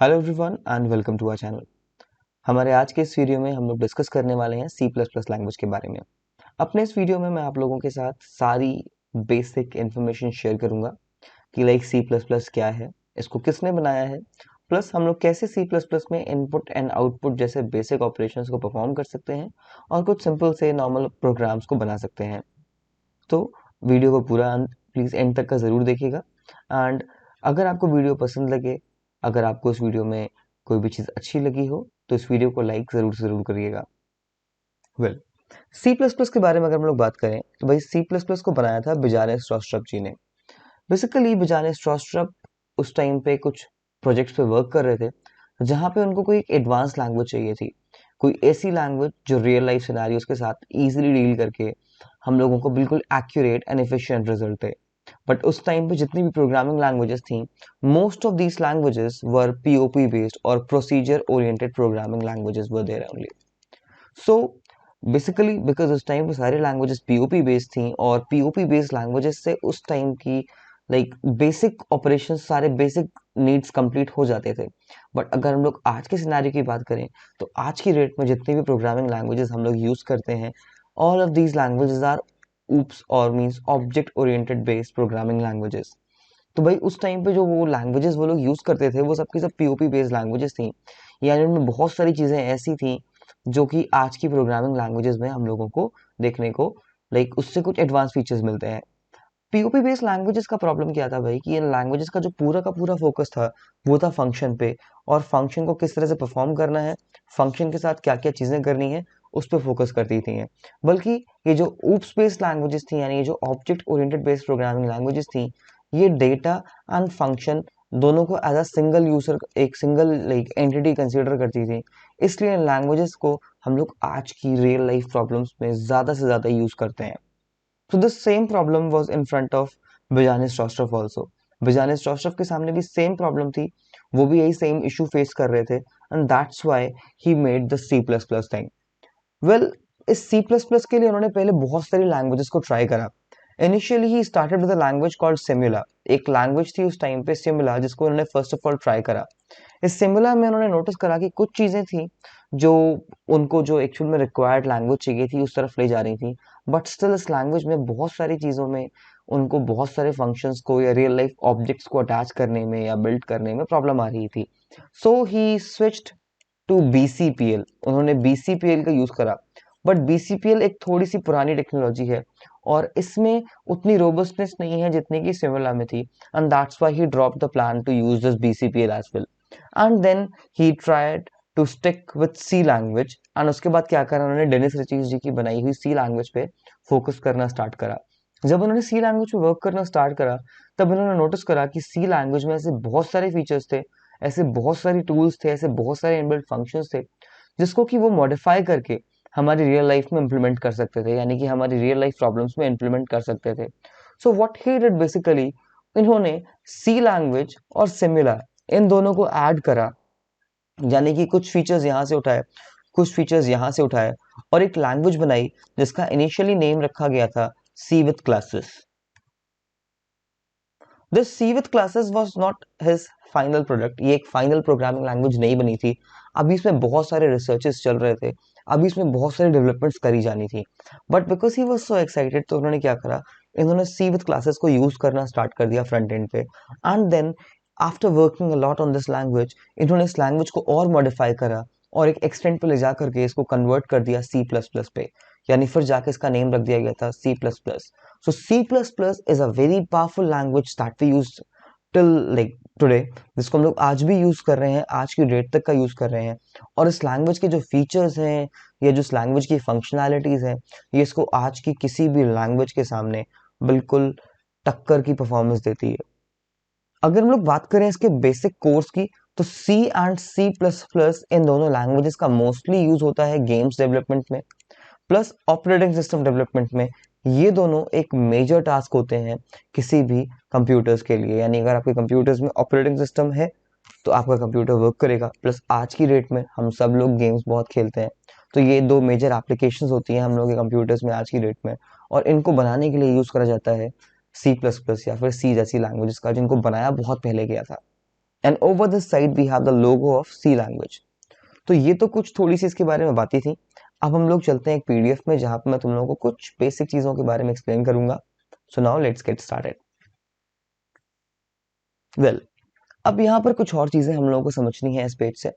Hello everyone and welcome to our channel. हमारे आज के इस वीडियो में हम लोग डिस्कस करने वाले हैं सी प्लस प्लस लैंग्वेज के बारे में। अपने इस वीडियो में मैं आप लोगों के साथ सारी बेसिक इन्फॉर्मेशन शेयर करूंगा कि लाइक सी प्लस प्लस क्या है, इसको किसने बनाया है, प्लस हम लोग कैसे सी प्लस प्लस में इनपुट एंड आउटपुट जैसे बेसिक ऑपरेशंस को परफॉर्म कर सकते हैं और कुछ सिंपल से नॉर्मल प्रोग्राम्स को बना सकते हैं। तो वीडियो को पूरा प्लीज़ एंड तक का ज़रूर देखिएगा। एंड अगर आपको वीडियो पसंद लगे, अगर आपको इस वीडियो में कोई भी चीज़ अच्छी लगी हो तो इस वीडियो को लाइक ज़रूर से ज़रूर करिएगा। वेल, सी प्लस प्लस के बारे में अगर हम लोग बात करें तो भाई सी प्लस प्लस को बनाया था बिजाने स्ट्रॉस्ट्रप जी ने। बेसिकली बिजाने स्ट्रॉस्ट्रप उस टाइम पे कुछ प्रोजेक्ट्स पे वर्क कर रहे थे जहाँ पे उनको कोई एक एडवांस लैंग्वेज चाहिए थी, कोई ऐसी लैंग्वेज जो रियल लाइफ सिनेरियोज के साथ इजीली डील करके हम लोगों को बिल्कुल एक्यूरेट एंड एफिशिएंट रिजल्ट दे। बट उस टाइम पे जितनी भी प्रोग्रामिंग लैंग्वेजेस थी, most of these languages were POP based और procedure oriented programming languages were there only. So basically because उस टाइम पे सारी लैंग्वेजेस पीओपी बेस्ड थी और पीओपी बेस्ड लैंग्वेजेस से उस टाइम की लाइक बेसिक ऑपरेशन सारे बेसिक नीड्स कंप्लीट हो जाते थे। बट अगर हम लोग आज के सिनेरियो की बात करें तो आज की डेट में जितनी भी प्रोग्रामिंग लैंग्वेजेस हम लोग यूज करते हैं, all of these languages are oops और means object oriented based programming languages. तो भाई उस टाइम पे जो वो लैंग्वेजेस वो लोग यूज करते थे वो सबकी सब पीओपी बेस्ड लैंग्वेजेस थी, यानी उनमें बहुत सारी चीजें ऐसी थी जो कि आज की प्रोग्रामिंग लैंग्वेजेस में हम लोगों को देखने को लाइक उससे कुछ एडवांस फीचर्स मिलते हैं। पीओपी बेस्ड लैंग्वेजेस का प्रॉब्लम क्या था भाई कि इन लैंग्वेजेस का जो पूरा का पूरा फोकस था वो था फंक्शन पे, और फंक्शन को किस तरह से परफॉर्म करना है, फंक्शन के साथ क्या क्या चीजें करनी है, उस पर फोकस करती थी। बल्कि ये जो ऊप्स बेस्ड लैंग्वेजेस थी, यानी ये जो object oriented based programming languages थी, ये डेटा एंड फंक्शन दोनों को एज अ सिंगल यूजर एक सिंगल लाइक एंटिटी कंसीडर करती थी। इसलिए लैंग्वेजेस को हम लोग आज की रियल लाइफ प्रॉब्लम्स में ज्यादा से ज्यादा यूज करते हैं। So the same problem was in front of Bijanis Rostov also. Bijanis Rostov के सामने भी सेम प्रॉब्लम थी, वो भी यही सेम इशू फेस कर रहे थे, and that's why he made the C plus plus thing. Well, इस सी प्लस प्लस के लिए उन्होंने पहले बहुत सारी लैंग्वेजेस को ट्राई करा। Initially he started with a language called Simula. एक लैंग्वेज थी उस टाइम पे सिमुला, जिसको उन्होंने फर्स्ट ऑफ ऑल ट्राई करा। इस सिमुला में उन्होंने नोटिस करा कि कुछ चीजें थी जो उनको जो एक्चुअल में रिक्वायर्ड लैंग्वेज चाहिए थी उस तरफ ले जा रही थी, बट स्टिल इस लैंग्वेज में बहुत सारी चीजों में उनको बहुत सारे फंक्शंस को या रियल लाइफ ऑब्जेक्ट्स को अटैच करने में या बिल्ड करने में प्रॉब्लम आ रही थी। सो ही स्विच्ड टू बीसीपीएल। उन्होंने बीसीपीएल का यूज करा, बट बीसीपीएल एक थोड़ी सी पुरानी टेक्नोलॉजी है और इसमें उतनी रोबस्टनेस नहीं है जितनी की सिमुला में थी, and that's why he drop the plan to use this BCPL as well. And then he tried to stick with C language, and उसके बाद क्या करा, उन्होंने डेनिस रिचीज जी की बनाई हुई सी लैंग्वेज पे फोकस करना स्टार्ट करा। जब उन्होंने सी लैंग्वेज पे वर्क करना स्टार्ट करा तब उन्होंने नोटिस करा कि सी लैंग्वेज में ऐसे बहुत सारे फीचर्स थे, ऐसे बहुत सारी टूल्स थे, ऐसे बहुत सारे इनबिल्ट फंक्शंस थे जिसको कि वो मॉडिफाई करके हमारी रियल लाइफ में इंप्लीमेंट कर सकते थे, यानी कि हमारी रियल लाइफ प्रॉब्लम्स में इंप्लीमेंट कर सकते थे। So what he did basically, इन्होंने सी लैंग्वेज और सिमिला इन दोनों को ऐड करा, यानी कि कुछ फीचर्स यहाँ से उठाए, कुछ फीचर्स यहाँ से उठाए, और एक लैंग्वेज बनाई जिसका इनिशियली नेम रखा गया था C with classes. This C with classes was not his final product. ये एक फाइनल प्रोग्रामिंग लैंग्वेज नहीं बनी थी। अभी इसमें बहुत सारे रिसर्चेस चल रहे थे, अभी इसमें बहुत सारी डेवलपमेंट्स करी जानी थी, but because he was so excited तो उन्होंने क्या करा, इन्होंने सी विथ क्लासेस को यूज करना स्टार्ट कर दिया फ्रंट एंड पे। And then after working a lot on this language, इन्होंने इस लैंग्वेज को और मॉडिफाई करा और एक एक्सटेंट पे ले जा करके इसको कन्वर्ट कर दिया सी प्लस प्लस पे, यानी फिर जाके इसका नेम रख दिया गया था C plus plus. So C++ is a very powerful language that we use till like today, जिसको हम लोग आज भी यूज कर रहे हैं, आज की डेट तक का यूज कर रहे हैं। और इस लैंग्वेज के जो फीचर्स हैं या जो इस लैंग्वेज की फंक्शनैलिटीज हैं, ये इसको आज की किसी भी लैंग्वेज के सामने बिल्कुल टक्कर की परफॉर्मेंस देती है। अगर हम लोग बात करें इसके बेसिक कोर्स की, तो C एंड C++ इन दोनों लैंग्वेजेस का मोस्टली यूज होता है गेम्स डेवलपमेंट में, प्लस ऑपरेटिंग सिस्टम डेवलपमेंट में। ये दोनों एक मेजर टास्क होते हैं किसी भी कंप्यूटर्स के लिए, यानी अगर आपके कंप्यूटर्स में ऑपरेटिंग सिस्टम है तो आपका कंप्यूटर वर्क करेगा। प्लस आज की डेट में हम सब लोग गेम्स बहुत खेलते हैं, तो ये दो मेजर एप्लीकेशंस होती हैं हम लोग के कंप्यूटर्स में आज की डेट में, और इनको बनाने के लिए यूज करा जाता है सी प्लस प्लस या फिर सी जैसी लैंग्वेजेस का, जिनको बनाया बहुत पहले गया था। And over this side we have the logo of C language. तो ये तो कुछ थोड़ी सी इसके बारे में बातें थी। अब हम लोग चलते हैं एक पीडीएफ में जहां पर मैं तुम लोगों को कुछ बेसिक चीजों के बारे में एक्सप्लेन करूंगा। So now let's get started. Well, अब यहाँ पर कुछ और चीजें हम लोगों को समझनी है इस पेज से।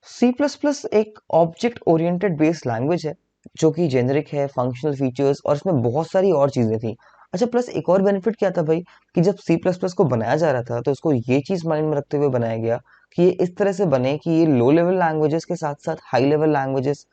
सी प्लस प्लस एक ऑब्जेक्ट ओरिएंटेड बेस्ड लैंग्वेज है जो कि जेनरिक है, फंक्शनल फीचर्स और इसमें बहुत सारी और चीजें थी। अच्छा, प्लस एक और बेनिफिट क्या था भाई कि जब सी प्लस प्लस को बनाया जा रहा था तो उसको ये चीज माइंड में रखते हुए बनाया गया कि ये इस तरह से बने कि ये लो लेवल लैंग्वेजेस के साथ साथ हाई लेवल लैंग्वेजेस,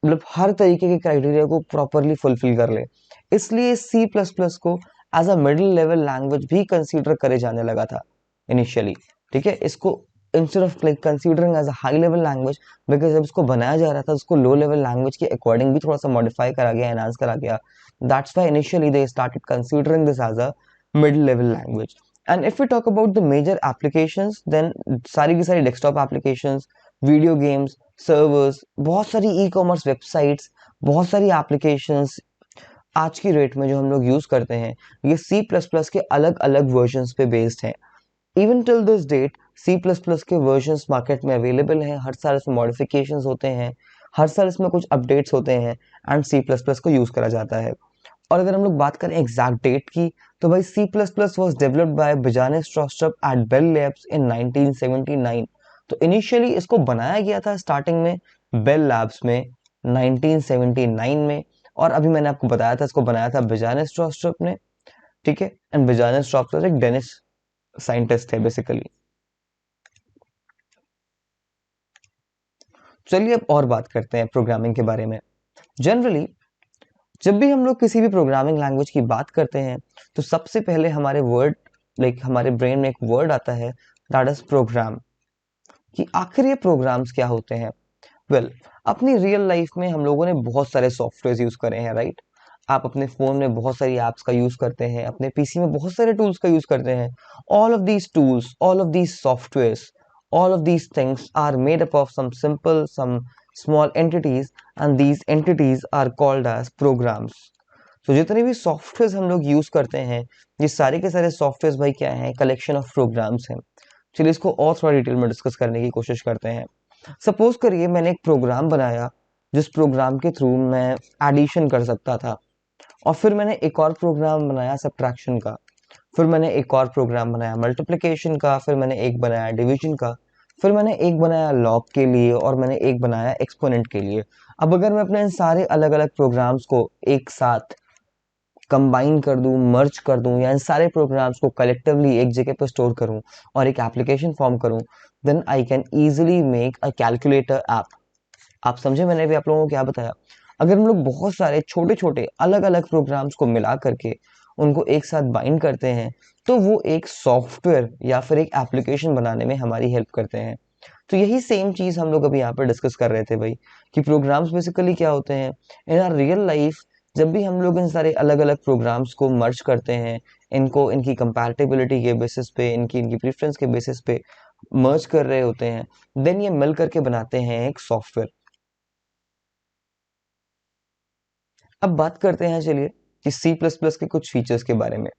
मतलब हर तरीके के क्राइटेरिया को प्रॉपरली फुलफिल कर ले। इसलिए सी प्लस प्लस को as a middle level language भी कंसीडर करे जाने लगा था इनिशियली। ठीक है, इसको instead of like considering as a high level language, because जब इसको बनाया जा रहा था उसको लो लेवल लैंग्वेज के अकॉर्डिंग भी थोड़ा सा मॉडिफाई करा गया, एनहांस करा गया। That's why initially they started considering this as a mid level language. And if you talk about the major applications, then सारी की सारी desktop applications, video games, servers, बहुत सारी ई कॉमर्स वेबसाइट्स, बहुत सारी एप्लीकेशंस आज की रेट में जो हम लोग यूज करते हैं ये सी प्लस प्लस के अलग अलग वर्जन्स पे बेस्ड हैं। Even till this date C plus plus के वर्जन्स मार्केट में अवेलेबल हैं। हर साल इसमें मॉडिफिकेशंस होते हैं, हर साल इसमें कुछ अपडेट्स होते हैं एंड सी प्लस प्लस को यूज करा जाता है। और अगर हम लोग बात करें एग्जैक्ट डेट की तो भाई C plus plus was developed by Bjarne Stroustrup at Bell Labs in 1979। तो इनिशियली इसको बनाया गया था स्टार्टिंग में बेल लैब्स में 1979 में, और अभी मैंने आपको बताया था इसको बनाया था बिजाने स्ट्रॉस्ट्रप ने। ठीक है, एंड बिजाने स्ट्रॉस्ट्रप एक डेनिश साइंटिस्ट है बेसिकली। चलिए अब और बात करते हैं प्रोग्रामिंग के बारे में। जनरली जब भी हम लोग किसी भी प्रोग्रामिंग लैंग्वेज की बात करते हैं तो सबसे पहले हमारे वर्ड हमारे ब्रेन में एक वर्ड आता है, दैट इज प्रोग्राम। कि आखिर ये प्रोग्राम्स क्या होते हैं। वेल, अपनी रियल लाइफ में हम लोगों ने बहुत सारे सॉफ्टवेयर यूज करे हैं, राइट। आप अपने फोन में बहुत सारी एप्स का यूज करते हैं, अपने पीसी में बहुत सारे टूल्स का यूज करते हैं। All of these tools, all of these softwares, all of these things are made up of some small entities, and these entities are called as programs. तो जितने भी सॉफ्टवेयर हम लोग यूज करते हैं ये सारे के सारे सॉफ्टवेयर भाई क्या हैं, कलेक्शन ऑफ प्रोग्राम्स हैं। चलिए इसको और थोड़ा डिटेल में डिस्कस करने की कोशिश करते हैं। सपोज करिए मैंने एक प्रोग्राम बनाया जिस प्रोग्राम के थ्रू मैं एडिशन कर सकता था, और फिर मैंने एक और प्रोग्राम बनाया सब्ट्रैक्शन का, फिर मैंने एक और प्रोग्राम बनाया मल्टीप्लिकेशन का, फिर मैंने एक बनाया डिवीजन का, फिर मैंने एक बनाया लॉग के लिए, और मैंने एक बनाया एक्सपोनेंट के लिए। अब अगर मैं अपने इन सारे अलग अलग प्रोग्राम्स को एक साथ कंबाइन कर दूं, मर्ज कर दूं, या इन सारे प्रोग्राम्स को कलेक्टिवली एक जगह पर स्टोर करूं और एक एप्लीकेशन फॉर्म करूं, then I can easily make a calculator app. आप समझे मैंने भी आप लोगों को क्या बताया। अगर हम लोग बहुत सारे छोटे छोटे अलग अलग प्रोग्राम्स को मिला करके उनको एक साथ बाइंड करते हैं तो वो एक सॉफ्टवेयर या फिर एक एप्लीकेशन बनाने में हमारी हेल्प करते हैं। तो यही सेम चीज हम लोग अभी यहाँ पर डिस्कस कर रहे थे भाई कि प्रोग्राम्स बेसिकली क्या होते हैं इन आवर रियल लाइफ। जब भी हम लोग इन सारे अलग अलग प्रोग्राम्स को मर्ज करते हैं, इनको इनकी कंपैटिबिलिटी के बेसिस पे, इनकी इनकी प्रेफरेंस के बेसिस पे मर्ज कर रहे होते हैं, देन ये मिल करके बनाते हैं एक सॉफ्टवेयर। अब बात करते हैं चलिए कि सी प्लस प्लस के कुछ फीचर्स के बारे में।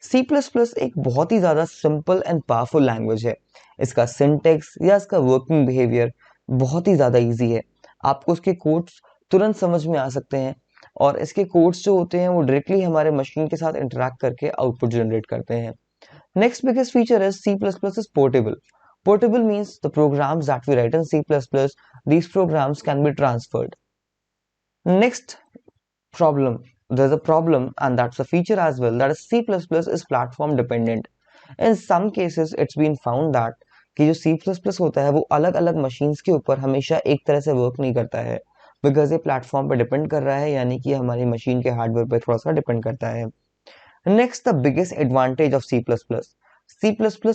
सी प्लस प्लस एक बहुत ही ज़्यादा सिंपल एंड पावरफुल लैंग्वेज है। इसका सिंटेक्स या इसका वर्किंग बिहेवियर बहुत ही ज़्यादा इजी है। आपको इसके कोड्स तुरंत समझ में आ सकते हैं, और इसके कोड्स जो होते हैं वो डायरेक्टली हमारे मशीन के साथ इंटरेक्ट करके आउटपुट जनरेट करते हैं। Next biggest feature is C++ is portable. Portable means the programs that we write in C++, these programs can be transferred. Next problem, there's a problem, and that's a feature as well, that is C++ is platform dependent. In some cases it's been found that कि जो C++ होता है वो अलग अलग machines के ऊपर हमेशा एक तरह से वर्क नहीं करता है, बिकॉज ये प्लेटफॉर्म पे डिपेंड कर रहा है, यानी कि हमारी मशीन के हार्डवेयर पे थोड़ा सा डिपेंड करता है। Next, the biggest advantage of C++. C++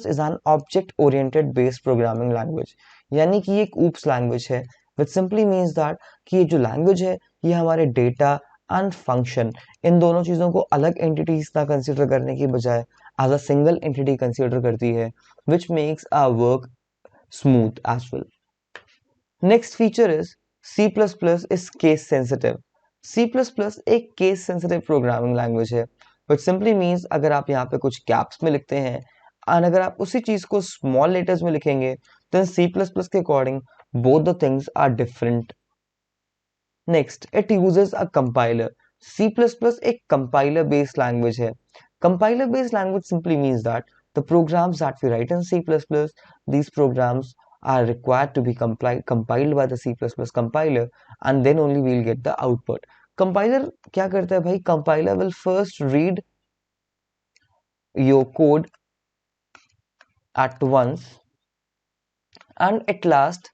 is an object-oriented based programming language. यानी कि ये एक oops language है, which simply means that कि ये जो language है ये हमारे data and function इन दोनों चीज़ों को अलग entities ना consider करने की बजाय as a single entity consider करती है, which makes our work smooth as well. Next feature is C++ is case sensitive. C++ एक case sensitive programming language है, which simply means अगर आप यहाँ पे कुछ कैप्स में लिखते हैं एंड अगर आप उसी चीज को स्मॉल लेटर्स में लिखेंगे देन सी प्लस प्लस के according both the things are different. Next, it uses a compiler. C plus plus एक कंपाइलर बेस्ड लैंग्वेज है. Compiler based language simply means that the programs that we write in C++, these programs are required to be compiled by the C++ compiler, and then only we'll get the output. Compiler क्या करता है भाई? Compiler will first read your code at once, and at last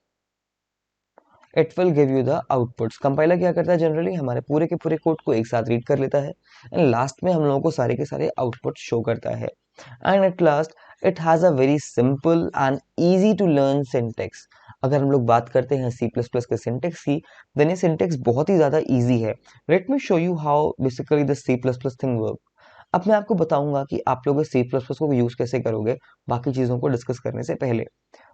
it will give you the outputs. Compiler क्या करता है? Generally हमारे पूरे के पूरे कोड को एक साथ रीड कर लेता है एंड लास्ट में हम लोगों को सारे के सारे आउटपुट शो करता है. And at last it has a very simple and easy to learn syntax. अगर हम लोग बात करते हैं सी प्लस प्लस के सिंटेक्स की, देन ये सिंटेक्स बहुत ही ज़्यादा ईजी है. Let me show you how basically the C plus plus thing work. अब मैं आपको बताऊंगा कि आप लोग सी प्लस प्लस को यूज़ कैसे करोगे बाकी चीज़ों को डिस्कस करने से पहले.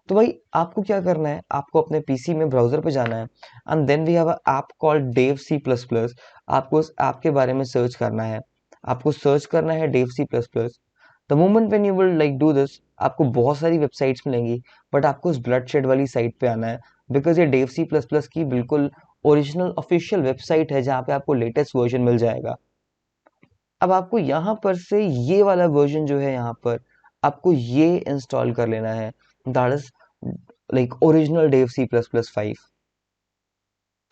तो भाई आपको क्या करना है? आपको अपने पीसी में ब्राउजर पे जाना है and then we have a app called Dev C plus plus. आपको उस ऐप के बारे में सर्च करना है. आपको सर्च करना है Dev C plus plus. The moment when you will like do this, आपको बहुत सारी वेबसाइट्स मिलेंगी बट आपको उस ब्लड शेड वाली साइट पे आना है बिकॉज ये डेव सी प्लस प्लस की बिल्कुल ओरिजिनल ऑफिशियल वेबसाइट है जहाँ पे आपको लेटेस्ट वर्जन मिल जाएगा. अब आपको यहाँ पर से ये वाला वर्जन जो है यहाँ पर आपको ये इंस्टॉल कर लेना है. That is like original Dev C plus plus 5.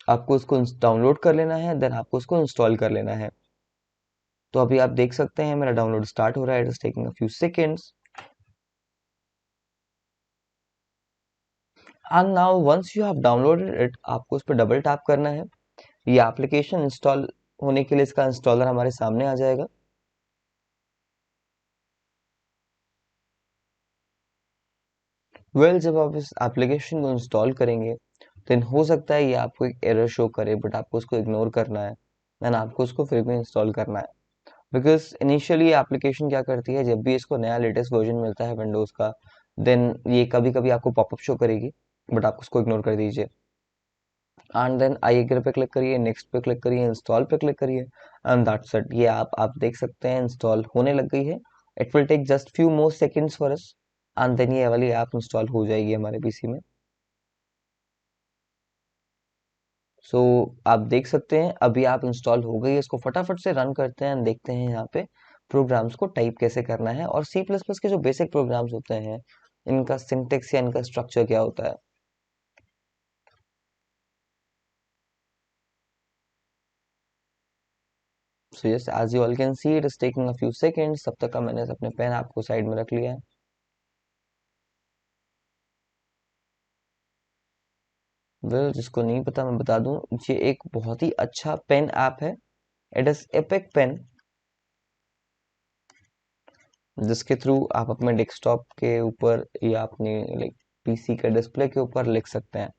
आपको उसको डाउनलोड कर लेना है देन आपको उसको इंस्टॉल कर लेना है. तो अभी आप देख सकते हैं मेरा डाउनलोड स्टार्ट हो रहा है. It is taking a few seconds. And now once you have downloaded it, आपको उस पर डबल टैप करना है. ये एप्लीकेशन इंस्टॉल होने के लिए इसका इंस्टॉलर हमारे सामने आ जाएगा. जब आप इस एप्लीकेशन को इंस्टॉल करेंगे देन हो सकता है ये आपको एक एरर शो करे बट आपको उसको इग्नोर करना है एंड आपको उसको फिर भी इंस्टॉल करना है. बिकॉज इनिशियली एप्लीकेशन क्या करती है, जब भी इसको नया लेटेस्ट वर्जन मिलता है विंडोज़ का, देन ये कभी कभी आपको पॉपअप शो करेगी बट आप उसको इग्नोर कर दीजिए. एंड देन आई एग्री पे क्लिक करिए, नेक्स्ट पे क्लिक करिए, इंस्टॉल पे क्लिक करिए एंड दैट्स इट. ये आप देख सकते हैं इंस्टॉल होने लग गई है. It will take just few more seconds for us and then ये वाली ऐप इंस्टॉल हो जाएगी हमारे पीसी में. सो आप देख सकते हैं अभी आप इंस्टॉल हो गई है. इसको फटाफट से रन करते हैं, देखते हैं यहाँ पे प्रोग्राम्स को टाइप कैसे करना है और सी प्लस प्लस के जो बेसिक प्रोग्राम्स होते हैं इनका सिंटेक्स या इनका स्ट्रक्चर क्या होता है. So yes, as you all can see it is taking a few seconds. तब तक का मैंने अपने पेन आपको साइड में रख लिया है. वेल, जिसको नहीं पता मैं बता दूं, ये एक बहुत ही अच्छा पेन ऐप है. इट इज एपिक पेन, जिसके थ्रू आप अपने डेस्कटॉप के ऊपर या अपने लाइक पीसी के डिस्प्ले के ऊपर लिख सकते हैं.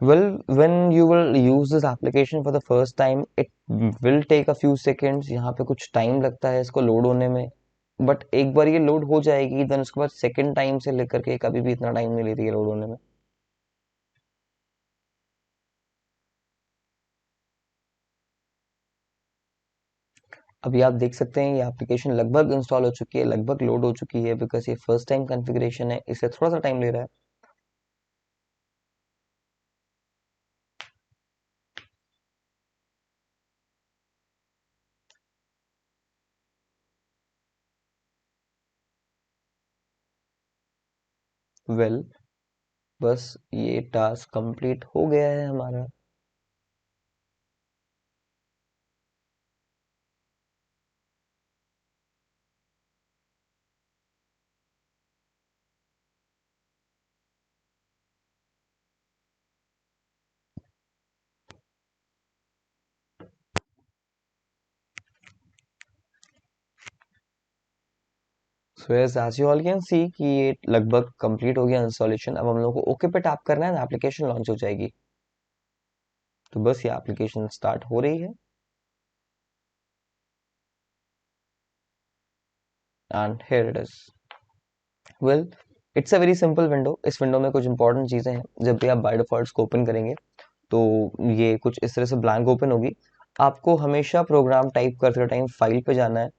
Well, when you will use this application for the first time, it will take a few seconds. यहाँ पे कुछ टाइम लगता है इसको लोड होने में, बट एक बार ये लोड हो जाएगी देन उसके बाद सेकंड टाइम से लेकर के कभी भी इतना टाइम नहीं लेती है लोड होने में. अभी आप देख सकते हैं ये एप्लीकेशन लगभग इंस्टॉल हो चुकी है, लगभग लोड हो चुकी है बिकॉज ये फर्स्ट टाइम कॉन्फ़िगरेशन है, इससे थोड़ा सा टाइम ले रहा है. वेल, बस ये टास्क कंप्लीट हो गया है हमारा. So yes, as you all can see कि ये लगभग कंप्लीट हो गया इंस्टॉलेशन. अब हम लोग को ओके पे टैप करना है, एप्लीकेशन लॉन्च हो जाएगी. तो बस ये एप्लीकेशन स्टार्ट हो रही है and here it is. Well, it's a very simple window. इस विंडो में कुछ इंपॉर्टेंट चीज़ें हैं. जब भी आप बाय डिफॉल्ट को ओपन करेंगे तो ये कुछ इस तरह से ब्लैंक ओपन होगी। आपको हमेशा प्रोग्राम टाइप करते टाइम फाइल पे जाना है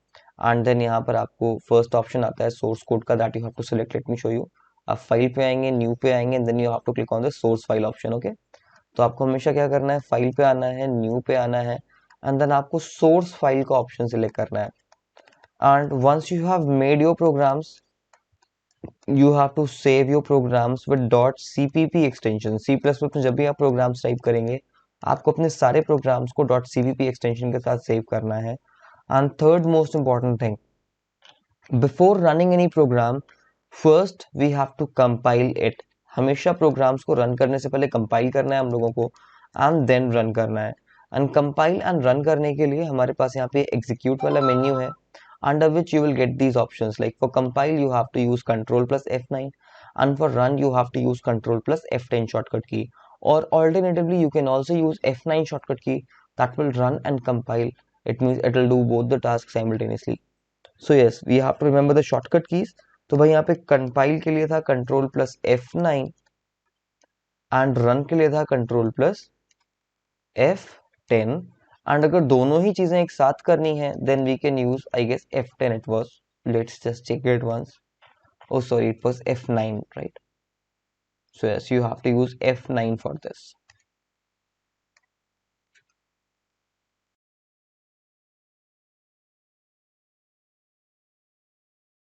एंड देन यहाँ पर आपको फर्स्ट ऑप्शन आता है सोर्स कोड का, that you have to select. Let me show you. आप फाइल पे आएंगे, न्यू पे आएंगे and then you have to click on the source file option. Okay, तो आपको हमेशा क्या करना है, फाइल पे आना है, न्यू पे आना है एंड देन आपको सोर्स फाइल का ऑप्शन सिलेक्ट करना है। And once you have made your programs, you have to save your programs with .cpp extension। C++ में जब भी आप प्रोग्राम्स टाइप करेंगे आपको अपने सारे प्रोग्राम्स को .cpp एक्सटेंशन के साथ सेव करना है। And third most important thing, before running any program first we have to compile it. हमेशा प्रोग्राम्स को रन करने से पहले कंपाइल करना है हम लोगों को एंड देन रन करना है। एंड कंपाइल एंड रन करने के लिए हमारे पास यहाँ पे एग्जीक्यूट वाला मेन्यू है, under which you will get these options, like for compile you have to use Ctrl plus F9 and for run you have to use Ctrl plus F10 shortcut key, or alternatively you can also use F9 shortcut key that will run and compile. It means it will do both the tasks simultaneously. So yes, we have to remember the shortcut keys। तो भाई यहाँ पे compile के लिए था Ctrl plus F9 and run के लिए था Ctrl plus F10। एंड अगर दोनों ही चीजें एक साथ करनी है then we can use I guess F10 it was. Let's just check it once. Oh sorry, it was F9, right? So yes, you have to use F9 for this।